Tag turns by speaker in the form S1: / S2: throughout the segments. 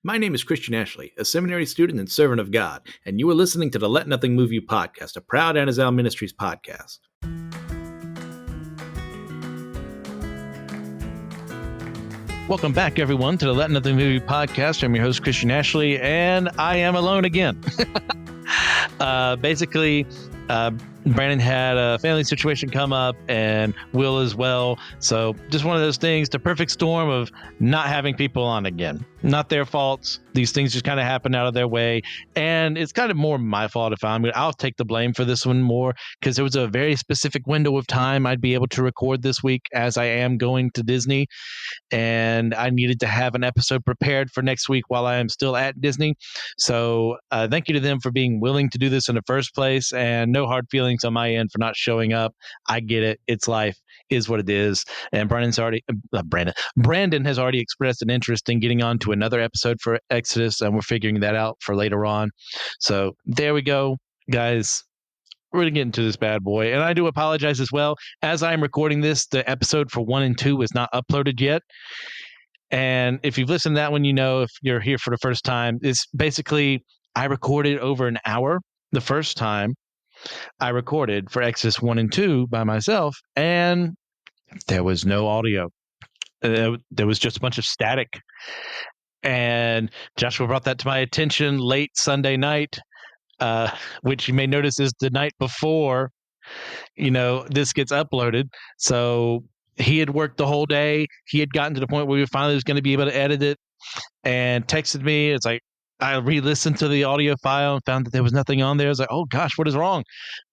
S1: My name is Christian Ashley, a seminary student and servant of God, and you are listening to the Let Nothing Move You podcast, a proud Anazal Ministries podcast. Welcome back, everyone, to the Let Nothing Move You podcast. I'm your host, Christian Ashley, and I am alone again. Brandon had a family situation come up, and Will as well. So just one of those things, the perfect storm of not having people on again. Not their faults. These things just kind of happen out of their way. And it's kind of more my fault if I'll take the blame for this one more, because there was a very specific window of time I'd be able to record this week as I am going to Disney. And I needed to have an episode prepared for next week while I am still at Disney. So thank you to them for being willing to do this in the first place, and no hard feelings on my end for not showing up. I get it. It's life, is what it is. And Brandon has already expressed an interest in getting on to another episode for Exodus, and we're figuring that out for later on. So there we go, guys. We're going to get into this bad boy. And I do apologize as well. As I'm recording this, the episode for 1 and 2 is not uploaded yet. And if you've listened to that one, you know, if you're here for the first time, it's basically I recorded over an hour the first time I recorded for Exodus 1 and 2 by myself, and there was no audio. There was just a bunch of static. And Joshua brought that to my attention late Sunday night, which you may notice is the night before, this gets uploaded. So he had worked the whole day. He had gotten to the point where we finally was going to be able to edit it, and texted me. It's like, I re-listened to the audio file and found that there was nothing on there. I was like, oh gosh, what is wrong?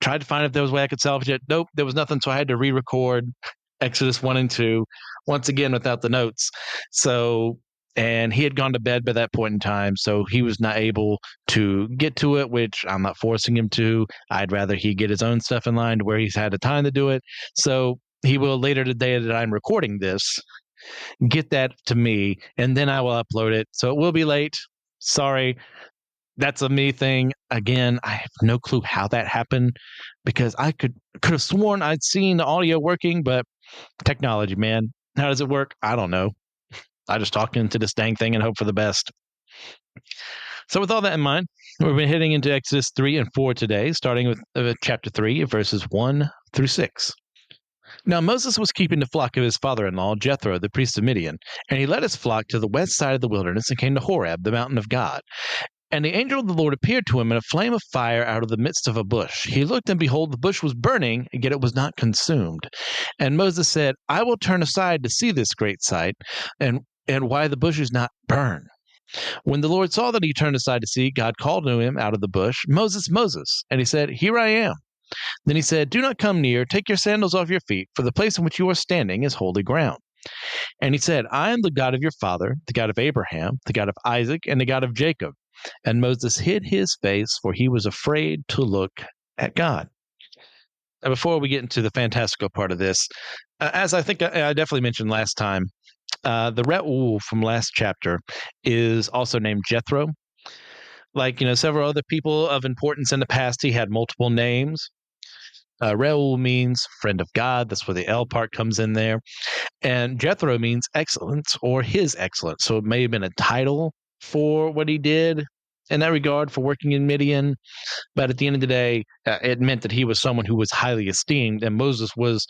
S1: Tried to find if there was a way I could salvage it. Nope, there was nothing. So I had to re-record Exodus 1 and 2 once again without the notes. So, and he had gone to bed by that point in time, so he was not able to get to it, which I'm not forcing him to. I'd rather he get his own stuff in line to where he's had the time to do it. So he will, later today that I'm recording this, get that to me, and then I will upload it. So it will be late. Sorry. That's a me thing. Again, I have no clue how that happened, because I could have sworn I'd seen the audio working, but technology, man. How does it work? I don't know. I just talk into this dang thing and hope for the best. So with all that in mind, we've been heading into Exodus 3 and 4 today, starting with chapter 3, verses 1 through 6. Now Moses was keeping the flock of his father-in-law, Jethro, the priest of Midian, and he led his flock to the west side of the wilderness and came to Horeb, the mountain of God. And the angel of the Lord appeared to him in a flame of fire out of the midst of a bush. He looked, and behold, the bush was burning, yet it was not consumed. And Moses said, I will turn aside to see this great sight, and why the bush is not burned. When the Lord saw that he turned aside to see, God called to him out of the bush, Moses, Moses. And he said, Here I am. Then he said, Do not come near, take your sandals off your feet, for the place in which you are standing is holy ground. And he said, I am the God of your father, the God of Abraham, the God of Isaac, and the God of Jacob. And Moses hid his face, for he was afraid to look at God. Now, before we get into the fantastical part of this, as I think I definitely mentioned last time, the Reuel from last chapter is also named Jethro. Like, several other people of importance in the past, he had multiple names. Reuel means friend of God. That's where the L part comes in there. And Jethro means excellence, or his excellence. So it may have been a title for what he did in that regard for working in Midian. But at the end of the day, it meant that he was someone who was highly esteemed. And Moses was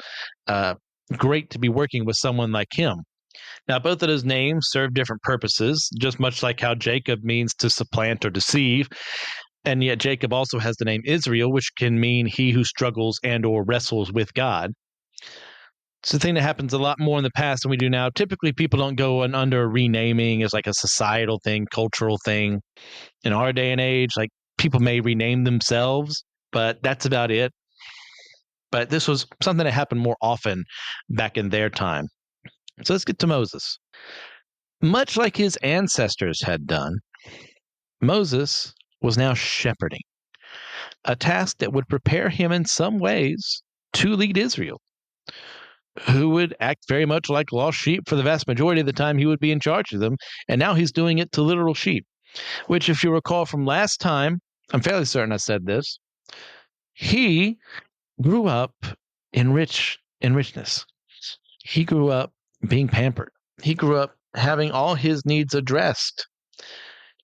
S1: great to be working with someone like him. Now, both of those names serve different purposes, just much like how Jacob means to supplant or deceive. And yet Jacob also has the name Israel, which can mean he who struggles and or wrestles with God. It's a thing that happens a lot more in the past than we do now. Typically, people don't go under renaming as like a societal thing, cultural thing. In our day and age, like people may rename themselves, but that's about it. But this was something that happened more often back in their time. So let's get to Moses. Much like his ancestors had done, Moses was now shepherding, a task that would prepare him in some ways to lead Israel, who would act very much like lost sheep for the vast majority of the time he would be in charge of them. And now he's doing it to literal sheep, which, if you recall from last time, I'm fairly certain I said this, he grew up in richness. He grew up being pampered. He grew up having all his needs addressed.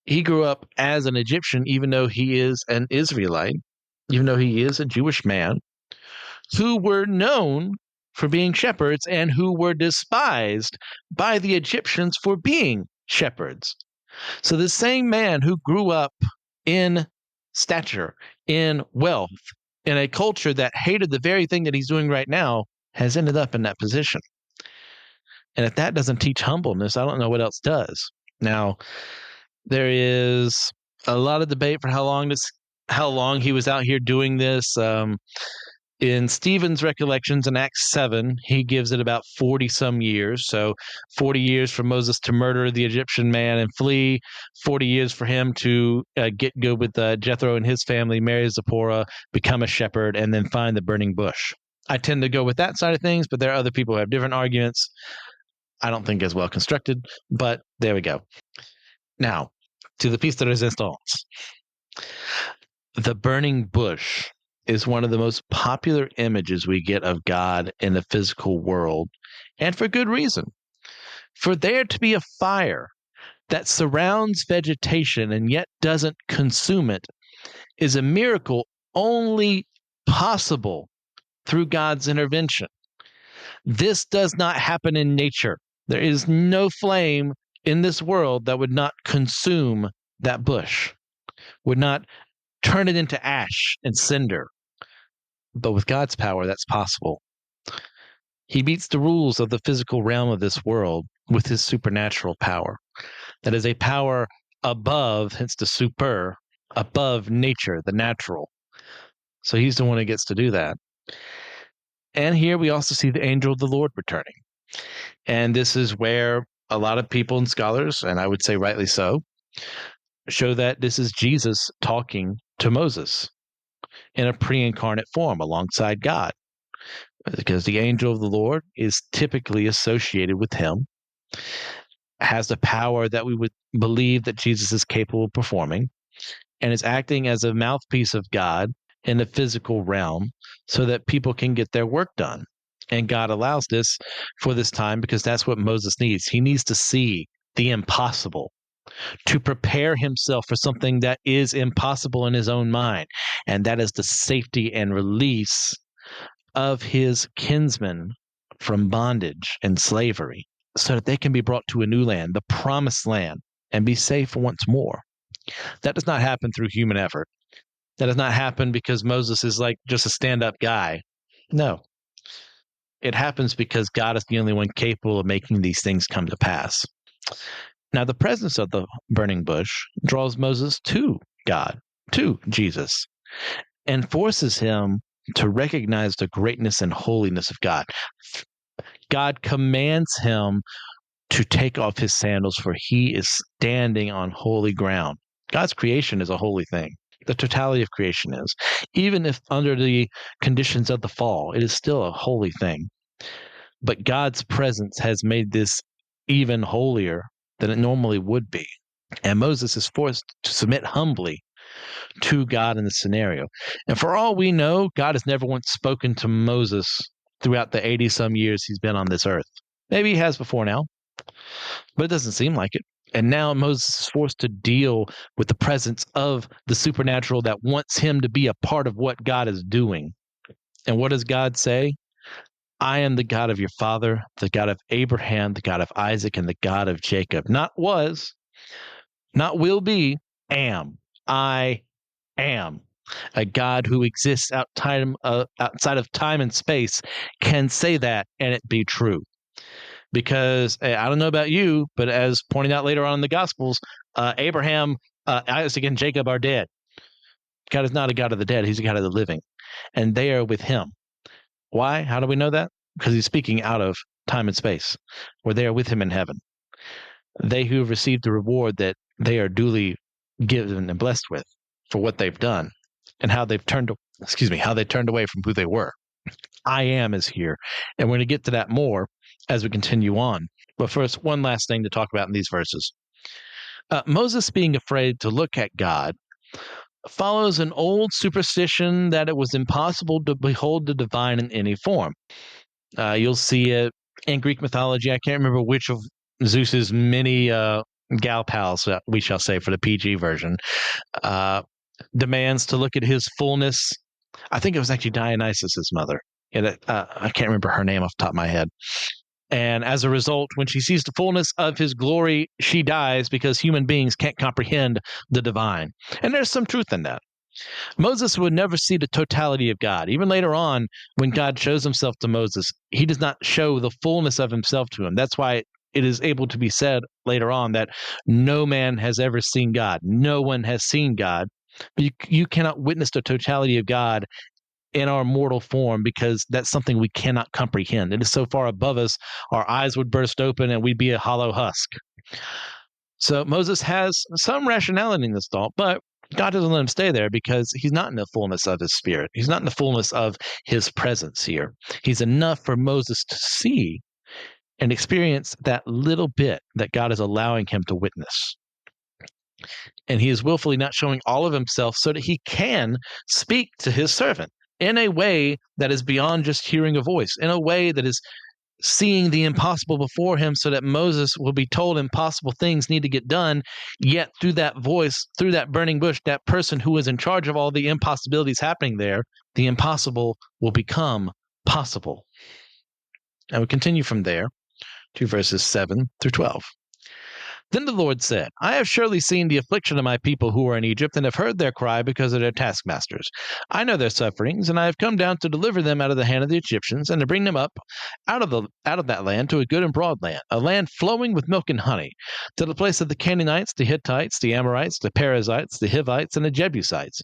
S1: He grew up as an Egyptian, even though he is an Israelite, even though he is a Jewish man, who were known for being shepherds and who were despised by the Egyptians for being shepherds. So the same man who grew up in stature, in wealth, in a culture that hated the very thing that he's doing right now has ended up in that position. And if that doesn't teach humbleness, I don't know what else does. Now, there is a lot of debate for how long he was out here doing this. In Stephen's recollections in Acts 7, he gives it about 40 some years. So 40 years for Moses to murder the Egyptian man and flee, 40 years for him to get good with Jethro and his family, marry Zipporah, become a shepherd, and then find the burning bush. I tend to go with that side of things, but there are other people who have different arguments. I don't think as well constructed, but there we go. Now, to the piece de resistance. The burning bush is one of the most popular images we get of God in the physical world, and for good reason. For there to be a fire that surrounds vegetation and yet doesn't consume it is a miracle only possible through God's intervention. This does not happen in nature. There is no flame in this world that would not consume that bush, would not turn it into ash and cinder. But with God's power, that's possible. He beats the rules of the physical realm of this world with his supernatural power. That is a power above, hence the super, above nature, the natural. So he's the one who gets to do that. And here we also see the angel of the Lord returning. And this is where a lot of people and scholars, and I would say rightly so, show that this is Jesus talking to Moses in a pre-incarnate form alongside God, because the angel of the Lord is typically associated with him, has the power that we would believe that Jesus is capable of performing, and is acting as a mouthpiece of God in the physical realm so that people can get their work done. And God allows this for this time because that's what Moses needs. He needs to see the impossible, to prepare himself for something that is impossible in his own mind, and that is the safety and release of his kinsmen from bondage and slavery, so that they can be brought to a new land, the promised land, and be safe once more. That does not happen through human effort. That does not happen because Moses is like just a stand-up guy. No. It happens because God is the only one capable of making these things come to pass. Now, the presence of the burning bush draws Moses to God, to Jesus, and forces him to recognize the greatness and holiness of God. God commands him to take off his sandals, for he is standing on holy ground. God's creation is a holy thing. The totality of creation is. Even if under the conditions of the fall, it is still a holy thing. But God's presence has made this even holier than it normally would be. And Moses is forced to submit humbly to God in the scenario. And for all we know, God has never once spoken to Moses throughout the 80-some years he's been on this earth. Maybe he has before now, but it doesn't seem like it. And now Moses is forced to deal with the presence of the supernatural that wants him to be a part of what God is doing. And what does God say? I am the God of your father, the God of Abraham, the God of Isaac, and the God of Jacob. Not was, not will be, am. I am. A God who exists outside of time and space can say that and it be true. Because I don't know about you, but as pointed out later on in the Gospels, Abraham, Isaac, and Jacob are dead. God is not a God of the dead. He's a God of the living. And they are with him. Why? How do we know that? Because he's speaking out of time and space, where they are with him in heaven. They who have received the reward that they are duly given and blessed with for what they've done and how they turned away from who they were. I am is here. And we're going to get to that more as we continue on. But first, one last thing to talk about in these verses. Moses being afraid to look at God follows an old superstition that it was impossible to behold the divine in any form. You'll see it in Greek mythology. I can't remember which of Zeus's many gal pals, we shall say for the PG version, uh, demands to look at his fullness. I think it was actually Dionysus's mother. And I can't remember her name off the top of my head. And as a result, when she sees the fullness of his glory, she dies because human beings can't comprehend the divine. And there's some truth in that. Moses would never see the totality of God. Even later on, when God shows himself to Moses, he does not show the fullness of himself to him. That's why it is able to be said later on that no man has ever seen God. No one has seen God. You cannot witness the totality of God in our mortal form because that's something we cannot comprehend. It is so far above us, our eyes would burst open and we'd be a hollow husk. So Moses has some rationality in this thought, but God doesn't let him stay there because he's not in the fullness of his spirit. He's not in the fullness of his presence here. He's enough for Moses to see and experience that little bit that God is allowing him to witness. And he is willfully not showing all of himself so that he can speak to his servant in a way that is beyond just hearing a voice, in a way that is seeing the impossible before him so that Moses will be told impossible things need to get done. Yet through that voice, through that burning bush, that person who is in charge of all the impossibilities happening there, the impossible will become possible. And we continue from there to verses 7 through 12. Then the Lord said, I have surely seen the affliction of my people who are in Egypt, and have heard their cry because of their taskmasters. I know their sufferings, and I have come down to deliver them out of the hand of the Egyptians, and to bring them up out of that land to a good and broad land, a land flowing with milk and honey, to the place of the Canaanites, the Hittites, the Amorites, the Perizzites, the Hivites, and the Jebusites.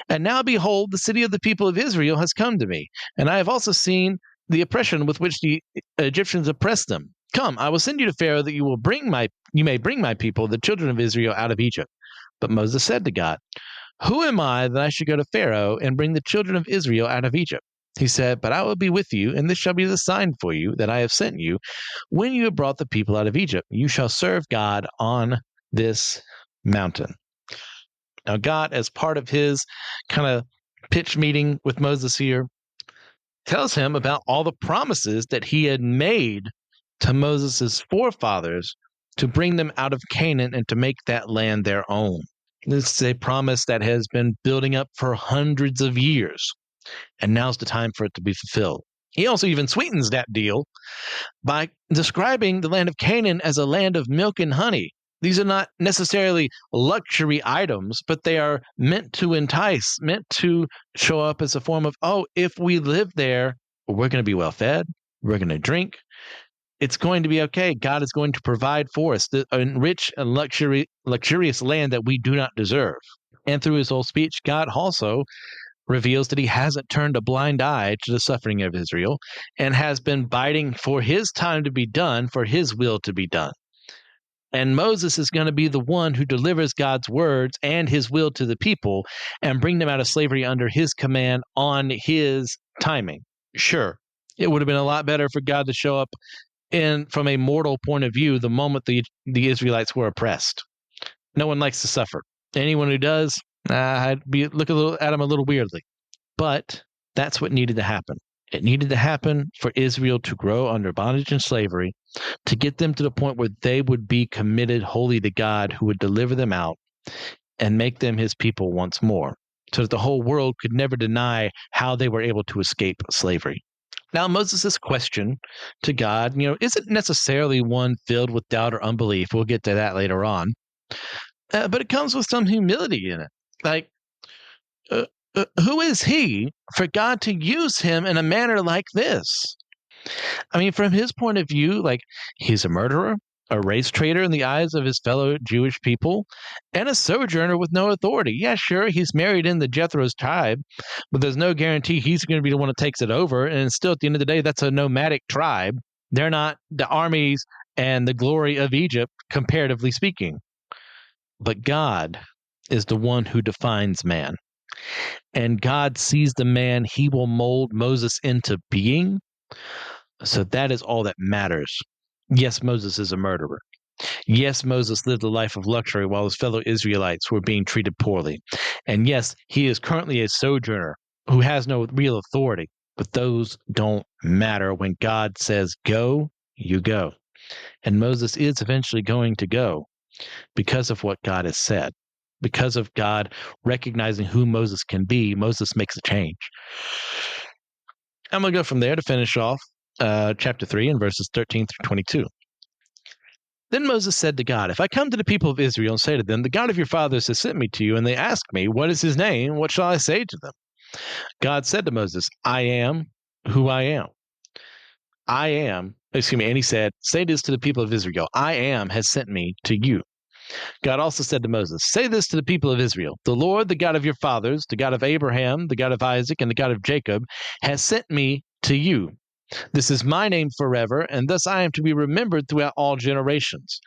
S1: And now behold, the city of the people of Israel has come to me, and I have also seen the oppression with which the Egyptians oppressed them. Come, I will send you to Pharaoh that you may bring my people, the children of Israel, out of Egypt. But Moses said to God, who am I that I should go to Pharaoh and bring the children of Israel out of Egypt? He said, but I will be with you, and this shall be the sign for you that I have sent you. When you have brought the people out of Egypt, you shall serve God on this mountain. Now, God, as part of his kind of pitch meeting with Moses here, tells him about all the promises that he had made to Moses' forefathers to bring them out of Canaan and to make that land their own. This is a promise that has been building up for hundreds of years, and now's the time for it to be fulfilled. He also even sweetens that deal by describing the land of Canaan as a land of milk and honey. These are not necessarily luxury items, but they are meant to entice, meant to show up as a form of, oh, if we live there, we're going to be well fed, we're going to drink, it's going to be okay. God is going to provide for us a rich and luxurious land that we do not deserve. And through his whole speech, God also reveals that he hasn't turned a blind eye to the suffering of Israel and has been biding for his time to be done, for his will to be done. And Moses is going to be the one who delivers God's words and his will to the people and bring them out of slavery under his command on his timing. Sure, it would have been a lot better for God to show up from a mortal point of view the moment the Israelites were oppressed. No one likes to suffer. Anyone who does, I'd look at them a little weirdly. But that's what needed to happen. It needed to happen for Israel to grow under bondage and slavery, to get them to the point where they would be committed wholly to God, who would deliver them out and make them his people once more, so that the whole world could never deny how they were able to escape slavery. Now, Moses' question to God, isn't necessarily one filled with doubt or unbelief. We'll get to that later on. But it comes with some humility in it. Like, who is he for God to use him in a manner like this? I mean, from his point of view, like, he's a murderer, a race traitor in the eyes of his fellow Jewish people, and a sojourner with no authority. Yeah, sure, he's married into Jethro's tribe, but there's no guarantee he's going to be the one that takes it over. And still, at the end of the day, that's a nomadic tribe. They're not the armies and the glory of Egypt, comparatively speaking. But God is the one who defines man. And God sees the man he will mold Moses into being. So that is all that matters. Yes, Moses is a murderer. Yes, Moses lived a life of luxury while his fellow Israelites were being treated poorly. And yes, he is currently a sojourner who has no real authority. But those don't matter. When God says go, you go. And Moses is eventually going to go. because of what God has said. Because of God recognizing who Moses can be, Moses makes a change. I'm going to go from there to finish off chapter 3 and verses 13 through 22. Then Moses said to God, if I come to the people of Israel and say to them, the God of your fathers has sent me to you, and they ask me, what is his name? What shall I say to them? God said to Moses, I am who I am. And he said, say this to the people of Israel, I am has sent me to you. God also said to Moses, say this to the people of Israel, the Lord, the God of your fathers, the God of Abraham, the God of Isaac, and the God of Jacob, has sent me to you. This is my name forever, and thus I am to be remembered throughout all generations.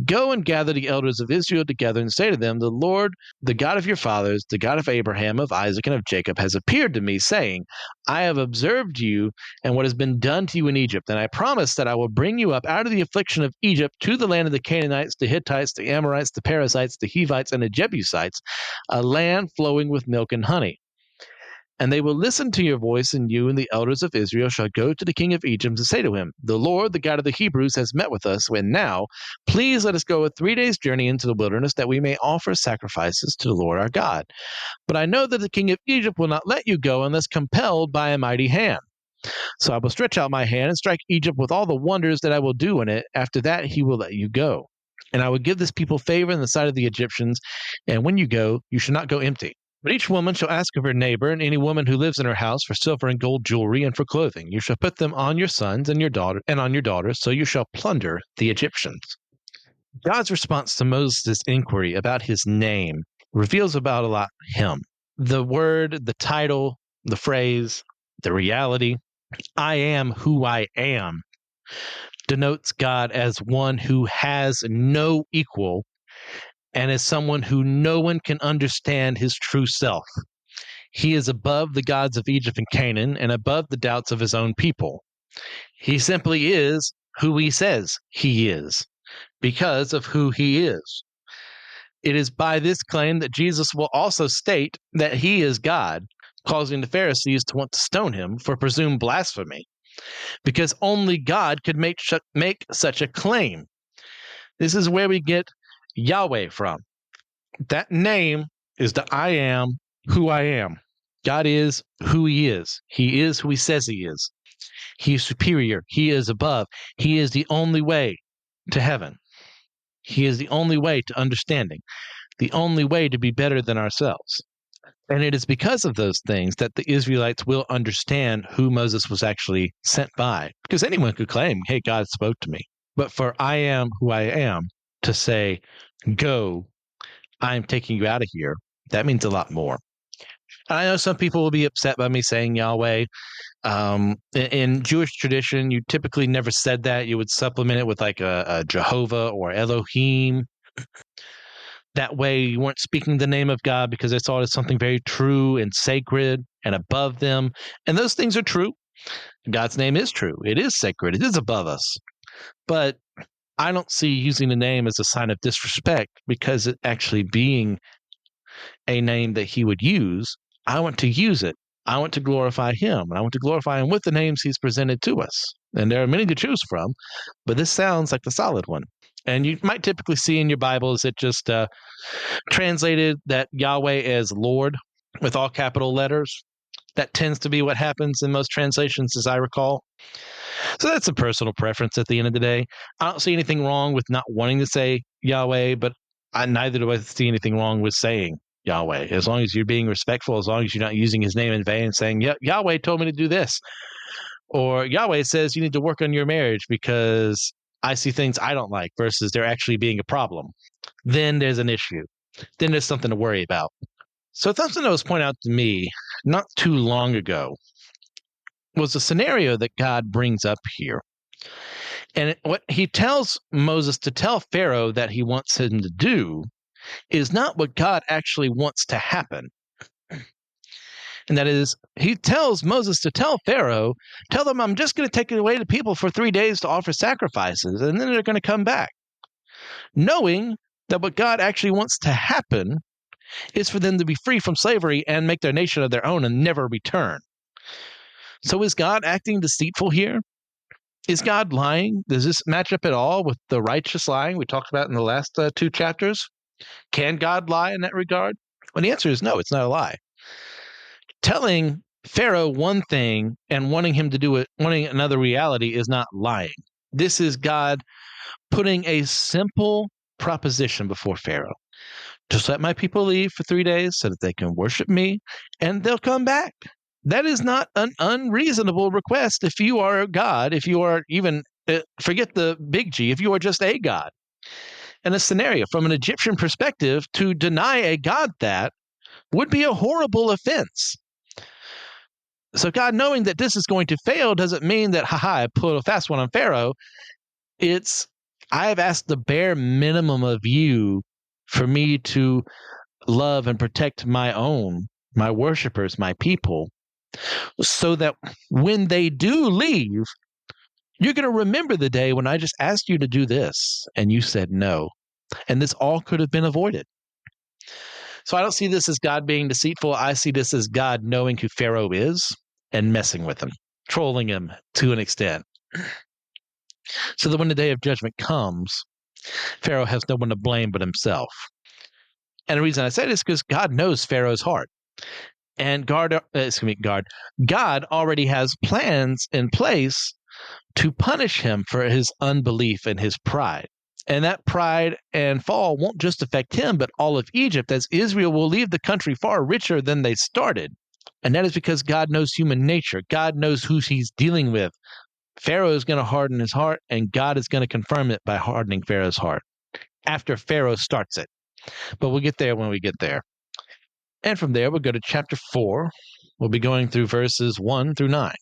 S1: Go and gather the elders of Israel together and say to them, the Lord, the God of your fathers, the God of Abraham, of Isaac, and of Jacob, has appeared to me, saying, I have observed you and what has been done to you in Egypt, and I promise that I will bring you up out of the affliction of Egypt to the land of the Canaanites, the Hittites, the Amorites, the Perizzites, the Hivites, and the Jebusites, a land flowing with milk and honey. And they will listen to your voice, and you and the elders of Israel shall go to the king of Egypt and say to him, the Lord, the God of the Hebrews, has met with us, and now please let us go a 3 days' journey into the wilderness, that we may offer sacrifices to the Lord our God. But I know that the king of Egypt will not let you go unless compelled by a mighty hand. So I will stretch out my hand and strike Egypt with all the wonders that I will do in it. After that he will let you go. And I will give this people favor in the sight of the Egyptians, and when you go, you shall not go empty. But each woman shall ask of her neighbor and any woman who lives in her house for silver and gold jewelry and for clothing. You shall put them on your sons and your daughter and on your daughters, so you shall plunder the Egyptians. God's response to Moses' inquiry about his name reveals about a lot him. The word, the title, the phrase, the reality, I am who I am, denotes God as one who has no equal and as someone who no one can understand his true self. He is above the gods of Egypt and Canaan and above the doubts of his own people. He simply is who he says he is because of who he is. It is by this claim that Jesus will also state that he is God, causing the Pharisees to want to stone him for presumed blasphemy, because only God could make such a claim. This is where we get Yahweh from. That name is the I am who I am. God is who he is. He is who he says he is. He is superior. He is above. He is the only way to heaven. He is the only way to understanding, the only way to be better than ourselves. And it is because of those things that the Israelites will understand who Moses was actually sent by. Because anyone could claim, hey, God spoke to me. But for I am who I am to say, go, I am taking you out of here, that means a lot more. And I know some people will be upset by me saying Yahweh. In Jewish tradition, you typically never said that. You would supplement it with like a Jehovah or Elohim. That way, you weren't speaking the name of God because they saw it as something very true and sacred and above them. And those things are true. God's name is true. It is sacred. It is above us. But I don't see using the name as a sign of disrespect because it actually being a name that he would use. I want to use it. I want to glorify him, and I want to glorify him with the names he's presented to us. And there are many to choose from, but this sounds like the solid one. And you might typically see in your Bibles it just translated that Yahweh as Lord with all capital letters. That tends to be what happens in most translations, as I recall. So that's a personal preference at the end of the day. I don't see anything wrong with not wanting to say Yahweh, but neither do I see anything wrong with saying Yahweh. As long as you're being respectful, as long as you're not using his name in vain, saying, yeah, Yahweh told me to do this. Or Yahweh says you need to work on your marriage because I see things I don't like versus there actually being a problem. Then there's an issue. Then there's something to worry about. So something that was pointed out to me not too long ago was a scenario that God brings up here. And what he tells Moses to tell Pharaoh that he wants him to do is not what God actually wants to happen. And that is, he tells Moses to tell Pharaoh, tell them I'm just going to take away the people for 3 days to offer sacrifices, and then they're going to come back. Knowing that what God actually wants to happen is for them to be free from slavery and make their nation of their own and never return. So is God acting deceitful here? Is God lying? Does this match up at all with the righteous lying we talked about in the last two chapters? Can God lie in that regard? Well, the answer is no, it's not a lie. Telling Pharaoh one thing and wanting him to do it, wanting another reality is not lying. This is God putting a simple proposition before Pharaoh. Just let my people leave for 3 days so that they can worship me and they'll come back. That is not an unreasonable request if you are a God, if you are even, forget the big G, if you are just a God. In a scenario, from an Egyptian perspective, to deny a God that would be a horrible offense. So God, knowing that this is going to fail, doesn't mean that, I put a fast one on Pharaoh. It's, I have asked the bare minimum of you for me to love and protect my own, my worshipers, my people, so that when they do leave, you're going to remember the day when I just asked you to do this and you said no. And this all could have been avoided. So I don't see this as God being deceitful. I see this as God knowing who Pharaoh is and messing with him, trolling him to an extent. So that when the day of judgment comes, Pharaoh has no one to blame but himself. And the reason I say this is because God knows Pharaoh's heart. And God already has plans in place to punish him for his unbelief and his pride. And that pride and fall won't just affect him, but all of Egypt, as Israel will leave the country far richer than they started. And that is because God knows human nature. God knows who he's dealing with. Pharaoh is going to harden his heart, and God is going to confirm it by hardening Pharaoh's heart after Pharaoh starts it. But we'll get there when we get there. And from there, we'll go to chapter 4. We'll be going through verses 1 through 9.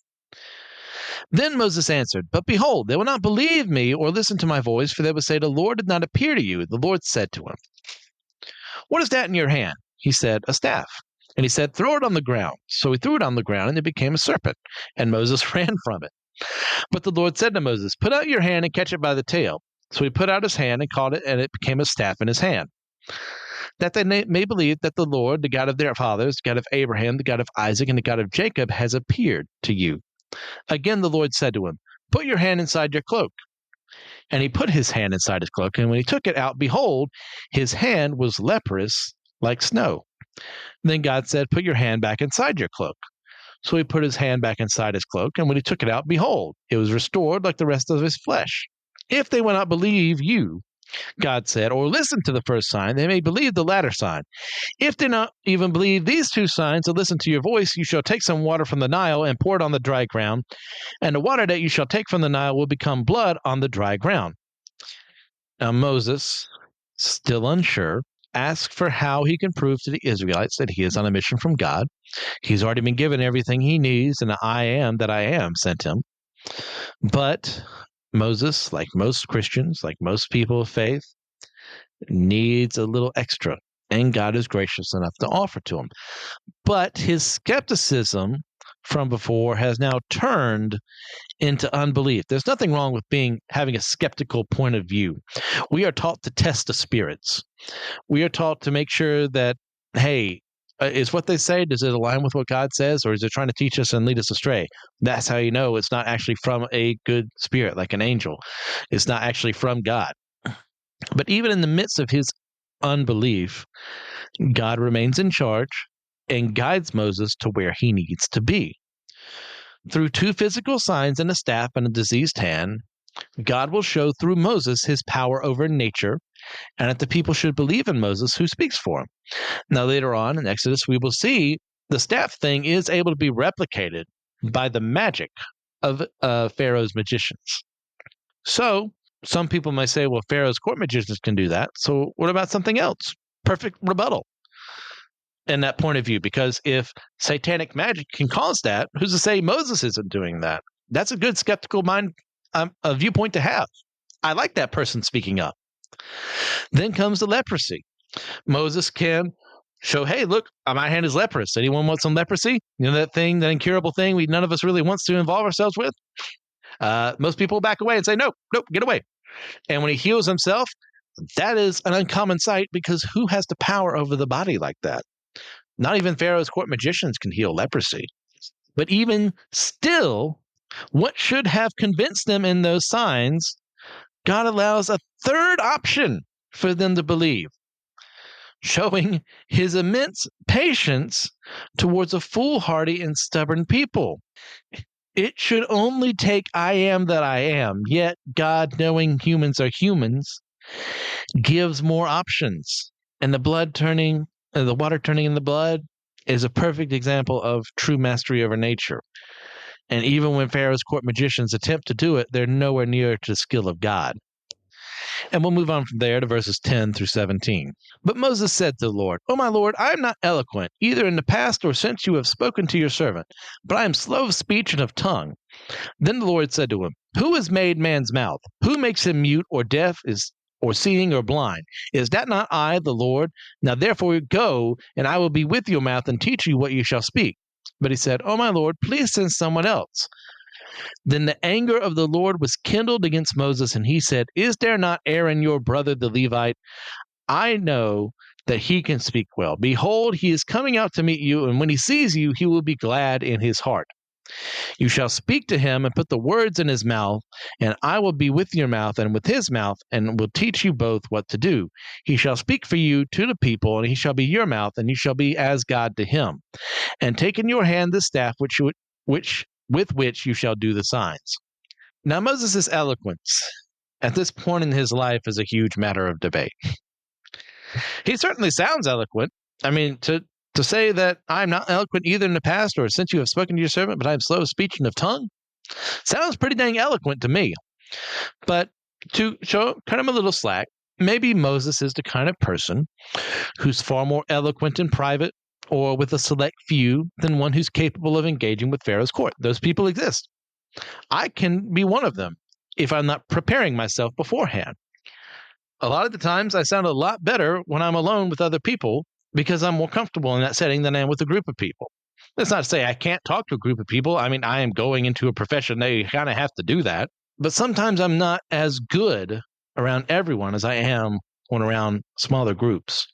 S1: Then Moses answered, "But behold, they will not believe me or listen to my voice, for they will say, the Lord did not appear to you." The Lord said to him, "What is that in your hand?" He said, "A staff." And he said, "Throw it on the ground." So he threw it on the ground, and it became a serpent. And Moses ran from it. But the Lord said to Moses, "Put out your hand and catch it by the tail." So he put out his hand and caught it, and it became a staff in his hand. That they may believe that the Lord, the God of their fathers, the God of Abraham, the God of Isaac, and the God of Jacob, has appeared to you. Again the Lord said to him, "Put your hand inside your cloak." And he put his hand inside his cloak, and when he took it out, behold, his hand was leprous like snow. Then God said, "Put your hand back inside your cloak." So he put his hand back inside his cloak, and when he took it out, behold, it was restored like the rest of his flesh. If they will not believe you, God said, or listen to the first sign, they may believe the latter sign. If they not even believe these two signs and listen to your voice, you shall take some water from the Nile and pour it on the dry ground, and the water that you shall take from the Nile will become blood on the dry ground. Now Moses, still unsure, asked for how he can prove to the Israelites that he is on a mission from God. He's already been given everything he needs, and the I am that I am sent him. But Moses, like most Christians, like most people of faith, needs a little extra, and God is gracious enough to offer to him. But his skepticism from before has now turned into unbelief. There's nothing wrong with having a skeptical point of view. We are taught to test the spirits. We are taught to make sure that, hey, is what they say, does it align with what God says, or is it trying to teach us and lead us astray? That's how you know it's not actually from a good spirit, like an angel. It's not actually from God. But even in the midst of his unbelief, God remains in charge and guides Moses to where he needs to be. Through two physical signs and a staff and a diseased hand, God will show through Moses his power over nature, and that the people should believe in Moses who speaks for him. Now, later on in Exodus, we will see the staff thing is able to be replicated by the magic of Pharaoh's magicians. So, some people might say, well, Pharaoh's court magicians can do that. So, what about something else? Perfect rebuttal in that point of view, because if satanic magic can cause that, who's to say Moses isn't doing that? That's a good skeptical mind, a viewpoint to have. I like that person speaking up. Then comes the leprosy. Moses can show, hey, look, my hand is leprous. Anyone want some leprosy? You know, that thing, that incurable thing none of us really wants to involve ourselves with? Most people back away and say, nope, get away. And when he heals himself, that is an uncommon sight, because who has the power over the body like that? Not even Pharaoh's court magicians can heal leprosy. But even still, What should have convinced them in those signs, God allows a third option for them to believe, showing his immense patience towards a foolhardy and stubborn people. It should only take I am that I am, yet God, knowing humans are humans, gives more options. And the water turning in the blood is a perfect example of true mastery over nature. And even when Pharaoh's court magicians attempt to do it, they're nowhere near to the skill of God. And we'll move on from there to verses 10 through 17. But Moses said to the Lord, O my Lord, I am not eloquent, either in the past or since you have spoken to your servant, but I am slow of speech and of tongue. Then the Lord said to him, Who has made man's mouth? Who makes him mute or deaf or seeing or blind? Is that not I, the Lord? Now therefore go, and I will be with your mouth and teach you what you shall speak. But he said, O my Lord, please send someone else. Then the anger of the Lord was kindled against Moses, and he said, Is there not Aaron your brother the Levite? I know that he can speak well. Behold, he is coming out to meet you, and when he sees you, he will be glad in his heart. You shall speak to him and put the words in his mouth, and I will be with your mouth and with his mouth, and will teach you both what to do. He shall speak for you to the people, and he shall be your mouth, and you shall be as God to him. And take in your hand the staff with which you shall do the signs. Now Moses' eloquence at this point in his life is a huge matter of debate. He certainly sounds eloquent. I mean, to say that I'm not eloquent either in the past or since you have spoken to your servant, but I'm slow of speech and of tongue, sounds pretty dang eloquent to me. But to cut him a little slack, maybe Moses is the kind of person who's far more eloquent in private or with a select few than one who's capable of engaging with Pharaoh's court. Those people exist. I can be one of them if I'm not preparing myself beforehand. A lot of the times I sound a lot better when I'm alone with other people because I'm more comfortable in that setting than I am with a group of people. That's not to say I can't talk to a group of people. I mean, I am going into a profession, they kind of have to do that. But sometimes I'm not as good around everyone as I am when around smaller groups.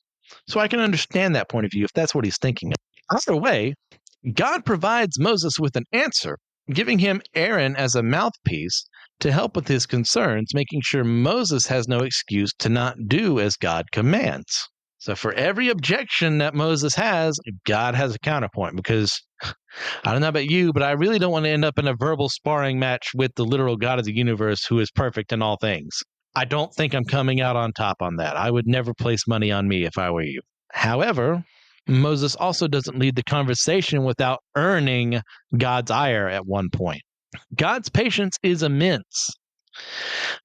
S1: So I can understand that point of view if that's what he's thinking. Either way, God provides Moses with an answer, giving him Aaron as a mouthpiece to help with his concerns, making sure Moses has no excuse to not do as God commands. So for every objection that Moses has, God has a counterpoint, because I don't know about you, but I really don't want to end up in a verbal sparring match with the literal God of the universe who is perfect in all things. I don't think I'm coming out on top on that. I would never place money on me if I were you. However, Moses also doesn't lead the conversation without earning God's ire at one point. God's patience is immense,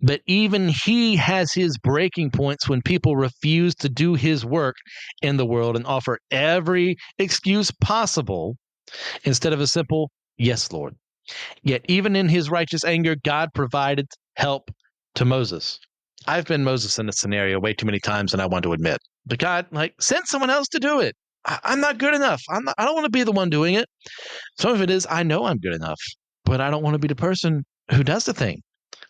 S1: but even he has his breaking points when people refuse to do his work in the world and offer every excuse possible instead of a simple, yes, Lord. Yet even in his righteous anger, God provided help to Moses. I've been Moses in this scenario way too many times than I want to admit. But God, send someone else to do it. I'm not good enough. I don't want to be the one doing it. Some of it is I know I'm good enough, but I don't want to be the person who does the thing.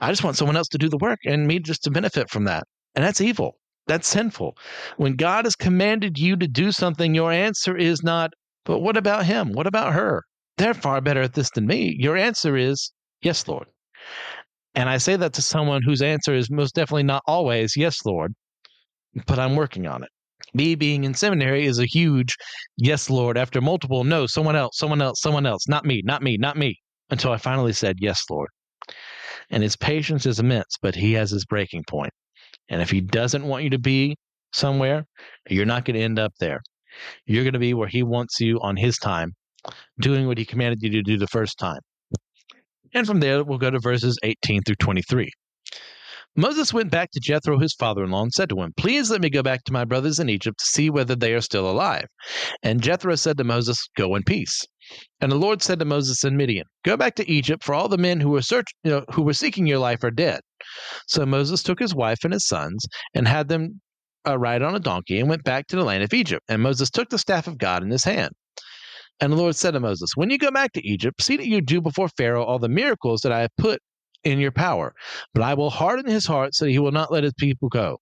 S1: I just want someone else to do the work and me just to benefit from that. And that's evil. That's sinful. When God has commanded you to do something, your answer is not, but what about him? What about her? They're far better at this than me. Your answer is, yes, Lord. And I say that to someone whose answer is most definitely not always, yes, Lord, but I'm working on it. Me being in seminary is a huge, yes, Lord, after multiple, no, someone else, someone else, someone else, not me, not me, not me, until I finally said, yes, Lord. And his patience is immense, but he has his breaking point. And if he doesn't want you to be somewhere, you're not going to end up there. You're going to be where he wants you on his time, doing what he commanded you to do the first time. And from there, we'll go to verses 18 through 23. Moses went back to Jethro, his father-in-law, and said to him, Please let me go back to my brothers in Egypt to see whether they are still alive. And Jethro said to Moses, Go in peace. And the Lord said to Moses in Midian, Go back to Egypt, for all the men who were seeking your life are dead. So Moses took his wife and his sons and had them ride on a donkey and went back to the land of Egypt. And Moses took the staff of God in his hand. And the Lord said to Moses, When you go back to Egypt, see that you do before Pharaoh all the miracles that I have put in your power. But I will harden his heart so that he will not let his people go.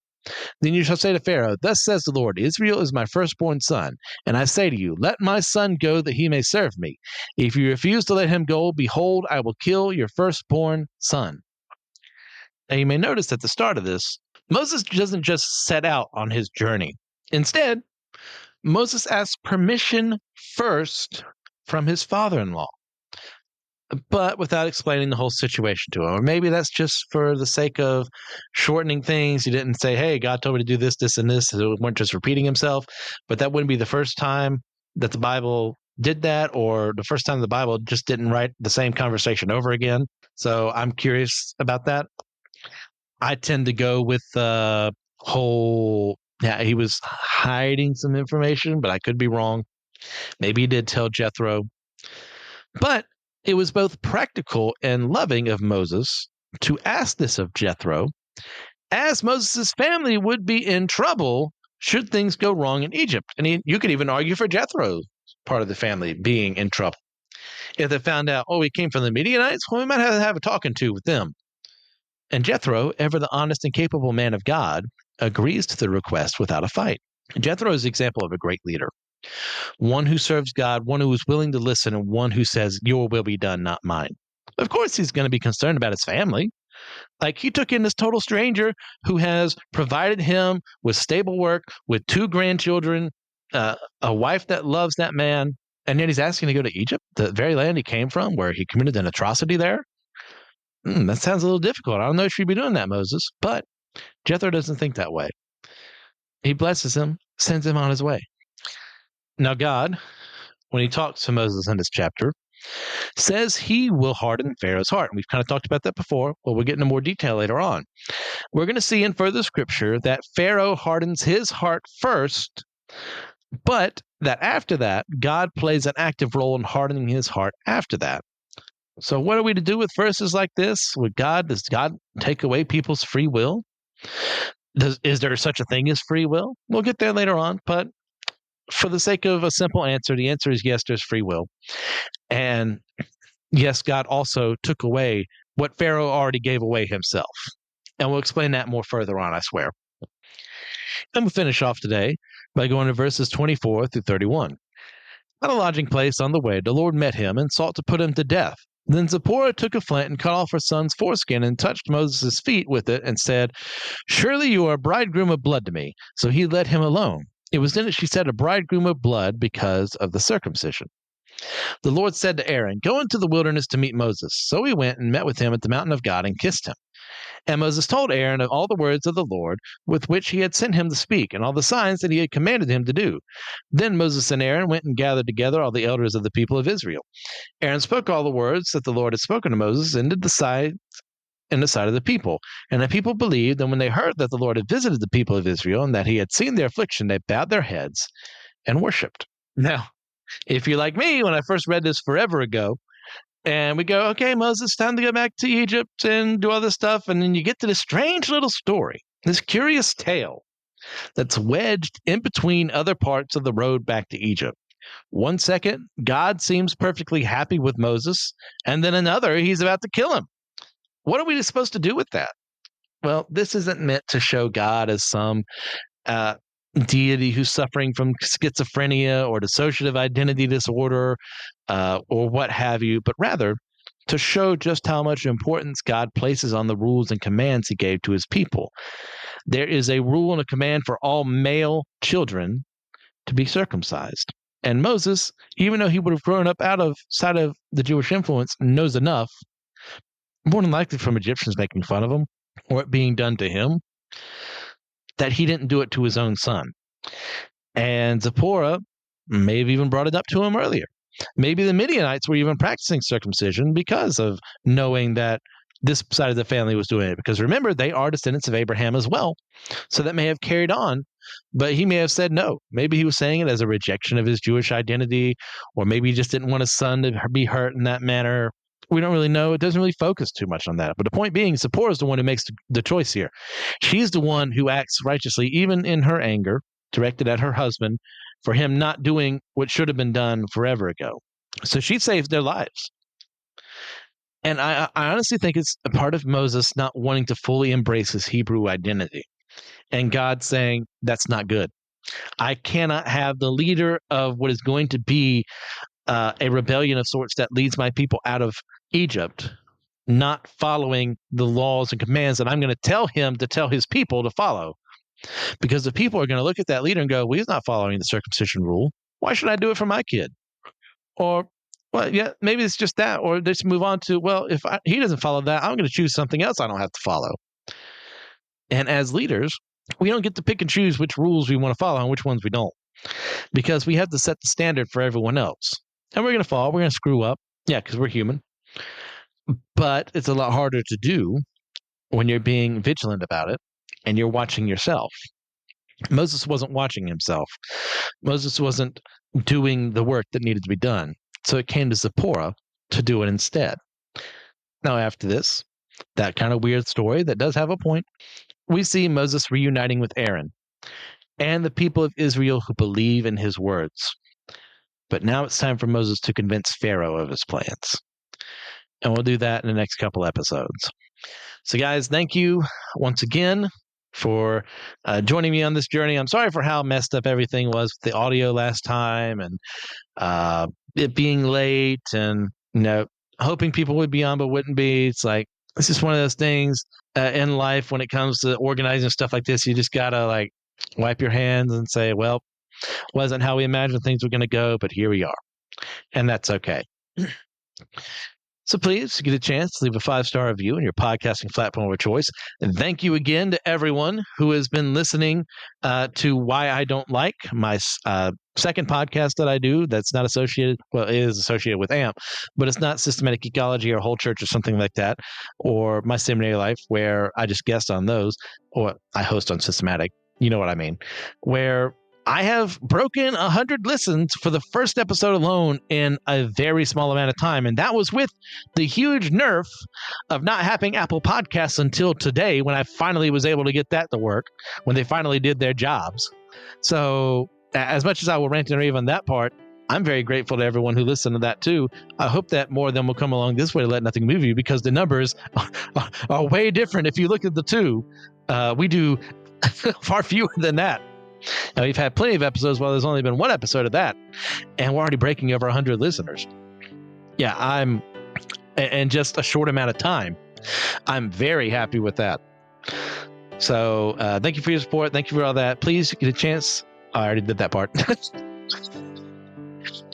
S1: Then you shall say to Pharaoh, Thus says the Lord, Israel is my firstborn son. And I say to you, let my son go that he may serve me. If you refuse to let him go, behold, I will kill your firstborn son. Now you may notice at the start of this, Moses doesn't just set out on his journey. Instead, Moses asks permission first from his father-in-law, but without explaining the whole situation to him. Or maybe that's just for the sake of shortening things. He didn't say, hey, God told me to do this, this, and this. So it weren't just repeating himself. But that wouldn't be the first time that the Bible did that, or the first time the Bible just didn't write the same conversation over again. So I'm curious about that. I tend to go with the whole, yeah, he was hiding some information, but I could be wrong. Maybe he did tell Jethro. But it was both practical and loving of Moses to ask this of Jethro, as Moses' family would be in trouble should things go wrong in Egypt. And you could even argue for Jethro's part of the family being in trouble. If they found out, oh, he came from the Midianites, well, we might have a talking to with them. And Jethro, ever the honest and capable man of God, agrees to the request without a fight. Jethro is the example of a great leader, one who serves God, one who is willing to listen, and one who says, your will be done, not mine. Of course, he's going to be concerned about his family. Like, he took in this total stranger who has provided him with stable work, with 2 grandchildren, a wife that loves that man, and yet he's asking to go to Egypt, the very land he came from, where he committed an atrocity there. That sounds a little difficult. I don't know if you'd be doing that, Moses, but Jethro doesn't think that way. He blesses him, sends him on his way. Now, God, when he talks to Moses in this chapter, says he will harden Pharaoh's heart. And we've kind of talked about that before, but we'll get into more detail later on. We're going to see in further scripture that Pharaoh hardens his heart first, but that after that, God plays an active role in hardening his heart after that. So what are we to do with verses like this? Does God take away people's free will? Is there such a thing as free will? We'll get there later on, but for the sake of a simple answer, the answer is yes, there's free will. And yes, God also took away what Pharaoh already gave away himself. And we'll explain that more further on, I swear. And we'll finish off today by going to verses 24 through 31. At a lodging place on the way, the Lord met him and sought to put him to death. Then Zipporah took a flint and cut off her son's foreskin and touched Moses' feet with it and said, surely you are a bridegroom of blood to me. So he let him alone. It was then that she said, a bridegroom of blood because of the circumcision. The Lord said to Aaron, go into the wilderness to meet Moses. So he went and met with him at the mountain of God and kissed him. And Moses told Aaron of all the words of the Lord with which he had sent him to speak, and all the signs that he had commanded him to do. Then Moses and Aaron went and gathered together all the elders of the people of Israel. Aaron spoke all the words that the Lord had spoken to Moses into the sight of the people. And the people believed, and when they heard that the Lord had visited the people of Israel and that he had seen their affliction, they bowed their heads and worshipped. Now, if you're like me, when I first read this forever ago, and we go, okay, Moses, time to go back to Egypt and do all this stuff. And then you get to this strange little story, this curious tale that's wedged in between other parts of the road back to Egypt. One second, God seems perfectly happy with Moses, and then another, he's about to kill him. What are we supposed to do with that? Well, this isn't meant to show God as some deity who's suffering from schizophrenia or dissociative identity disorder or what have you, but rather to show just how much importance God places on the rules and commands he gave to his people. There is a rule and a command for all male children to be circumcised. And Moses, even though he would have grown up outside of the Jewish influence, knows enough, more than likely from Egyptians making fun of him or it being done to him, that he didn't do it to his own son. And Zipporah may have even brought it up to him earlier. Maybe the Midianites were even practicing circumcision because of knowing that this side of the family was doing it. Because remember, they are descendants of Abraham as well. So that may have carried on, but he may have said no. Maybe he was saying it as a rejection of his Jewish identity, or maybe he just didn't want his son to be hurt in that manner. We don't really know. It doesn't really focus too much on that. But the point being, Zipporah is the one who makes the choice here. She's the one who acts righteously, even in her anger, directed at her husband for him not doing what should have been done forever ago. So she saves their lives. And I honestly think it's a part of Moses not wanting to fully embrace his Hebrew identity. And God saying, that's not good. I cannot have the leader of what is going to be a rebellion of sorts that leads my people out of Egypt not following the laws and commands that I'm going to tell him to tell his people to follow. Because the people are going to look at that leader and go, well, he's not following the circumcision rule. Why should I do it for my kid? Or, well, yeah, maybe it's just that. Or just move on to, well, if he doesn't follow that, I'm going to choose something else I don't have to follow. And as leaders, we don't get to pick and choose which rules we want to follow and which ones we don't, because we have to set the standard for everyone else. And we're going to fall. We're going to screw up. Yeah, because we're human. But it's a lot harder to do when you're being vigilant about it and you're watching yourself. Moses wasn't watching himself. Moses wasn't doing the work that needed to be done. So it came to Zipporah to do it instead. Now, after this, that kind of weird story that does have a point, we see Moses reuniting with Aaron and the people of Israel who believe in his words. But now it's time for Moses to convince Pharaoh of his plans. And we'll do that in the next couple episodes. So, guys, thank you once again for joining me on this journey. I'm sorry for how messed up everything was with the audio last time and it being late and, hoping people would be on but wouldn't be. It's like, it's just one of those things in life when it comes to organizing stuff like this. You just got to wipe your hands and say, well, wasn't how we imagined things were going to go, but here we are. And that's okay. So please get a chance to leave a 5-star review in your podcasting platform of choice. And thank you again to everyone who has been listening to Why I Don't Like, my second podcast that I do that's not associated, well, it is associated with AMP, but it's not Systematic Ecology or Whole Church or something like that, or My Seminary Life, where I just guest on those, or I host on Systematic, you know what I mean, where I have broken 100 listens for the first episode alone in a very small amount of time. And that was with the huge nerf of not having Apple Podcasts until today, when I finally was able to get that to work, when they finally did their jobs. So as much as I will rant and rave on that part, I'm very grateful to everyone who listened to that too. I hope that more of them will come along this way to Let Nothing Move You, because the numbers are way different. If you look at the two, we do far fewer than that. Now, we've had plenty of episodes while there's only been one episode of that, and we're already breaking over 100 listeners. Yeah, in just a short amount of time. I'm very happy with that. So thank you for your support. Thank you for all that. Please get a chance. I already did that part.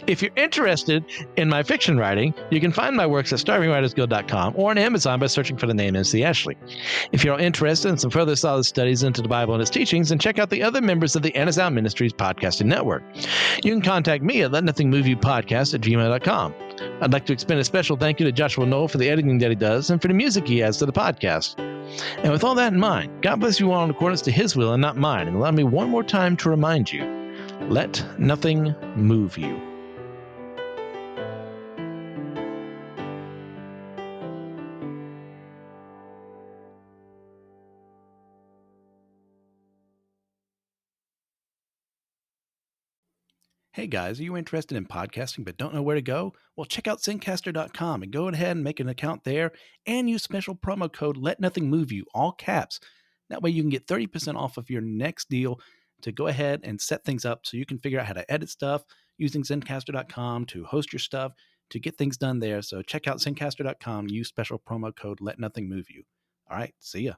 S1: If you're interested in my fiction writing, you can find my works at starvingwritersguild.com or on Amazon by searching for the name MC Ashley. If you're interested in some further solid studies into the Bible and its teachings, then check out the other members of the Anna's Ministries podcasting network. You can contact me at letnothingmoveyoupodcast@gmail.com. I'd like to extend a special thank you to Joshua Knoll for the editing that he does and for the music he adds to the podcast. And with all that in mind, God bless you all in accordance to his will and not mine. And allow me one more time to remind you, let nothing move you. Hey guys, are you interested in podcasting but don't know where to go? Well, check out Zencaster.com and go ahead and make an account there and use special promo code Let Nothing Move You, all caps. That way you can get 30% off of your next deal to go ahead and set things up so you can figure out how to edit stuff using Zencaster.com to host your stuff, to get things done there. So check out Zencaster.com, use special promo code Let Nothing Move You. All right, see ya.